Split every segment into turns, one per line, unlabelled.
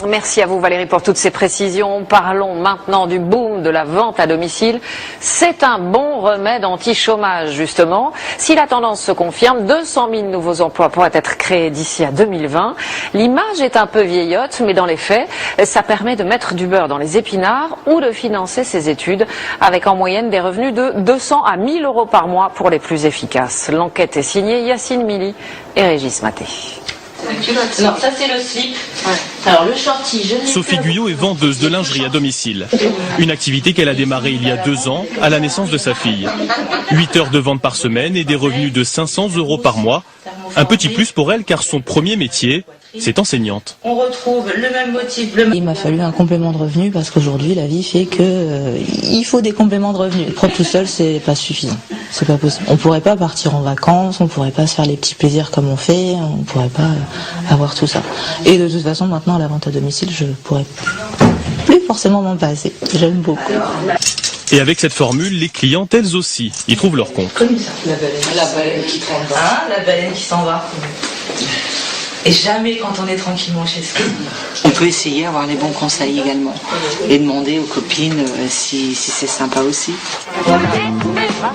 Merci à vous Valérie pour toutes ces précisions. Parlons maintenant du boom de la vente à domicile. C'est un bon remède anti-chômage justement. Si la tendance se confirme, 200 000 nouveaux emplois pourraient être créés d'ici à 2020. L'image est un peu vieillotte, mais dans les faits, ça permet de mettre du beurre dans les épinards ou de financer ses études avec en moyenne des revenus de 200 à 1000 euros par mois pour les plus efficaces. L'enquête est signée Yacine Mili et Régis Maté.
Non, ça c'est le slip. Ouais. Alors le shorty, je l'ai.
Sophie Guyot est vendeuse de lingerie à domicile. Une activité qu'elle a démarrée il y a 2 ans, à la naissance de sa fille. 8 heures de vente par semaine et des revenus de 500 euros par mois. Un petit plus pour elle car son premier métier, c'est enseignante.
On retrouve le même motif.
Il m'a fallu un complément de revenu parce qu'aujourd'hui la vie fait que il faut des compléments de revenus. Prendre tout seul, c'est pas suffisant. C'est pas possible. On pourrait pas partir en vacances, on pourrait pas se faire les petits plaisirs comme on fait, on pourrait pas avoir tout ça. Et de toute façon, maintenant, la vente à domicile, je pourrais plus forcément m'en passer. J'aime beaucoup.
Et avec cette formule, les clientes, elles aussi, y trouvent leur compte.
Comme ça. La baleine qui s'en va. Hein, la baleine qui s'en va. Et jamais quand on est tranquillement chez soi.
On peut essayer d'avoir les bons conseils également et demander aux copines si c'est sympa aussi.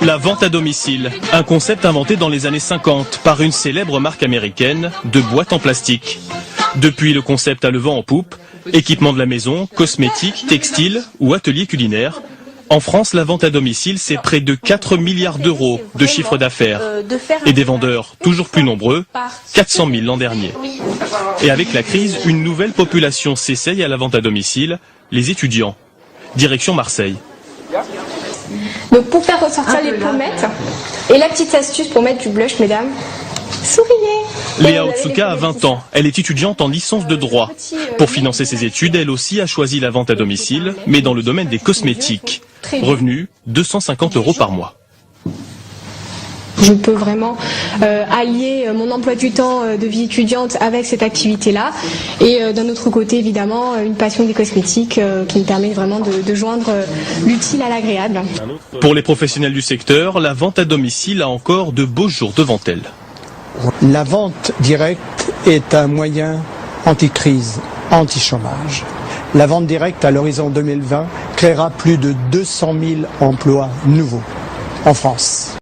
La vente à domicile, un concept inventé dans les années 50 par une célèbre marque américaine de boîtes en plastique. Depuis, le concept a le vent en poupe, équipement de la maison, cosmétiques, textiles ou ateliers culinaires. En France, la vente à domicile, c'est près de 4 milliards d'euros de chiffre d'affaires et des vendeurs toujours plus nombreux, 400 000 l'an dernier. Et avec la crise, une nouvelle population s'essaye à la vente à domicile, les étudiants. Direction Marseille.
Donc pour faire ressortir les pommettes, et la petite astuce pour mettre du blush, mesdames, souriez.
Léa Otsuka a 20 ans, elle est étudiante en licence de droit. Pour financer ses études, elle aussi a choisi la vente à domicile, mais dans le domaine des cosmétiques. Revenu, 250 euros par mois.
Je peux vraiment allier mon emploi du temps de vie étudiante avec cette activité-là. Et d'un autre côté, évidemment, une passion des cosmétiques qui me permet vraiment de joindre l'utile à l'agréable.
Pour les professionnels du secteur, la vente à domicile a encore de beaux jours devant elle.
La vente directe est un moyen anti-crise, anti-chômage. La vente directe à l'horizon 2020 créera plus de 200 000 emplois nouveaux en France.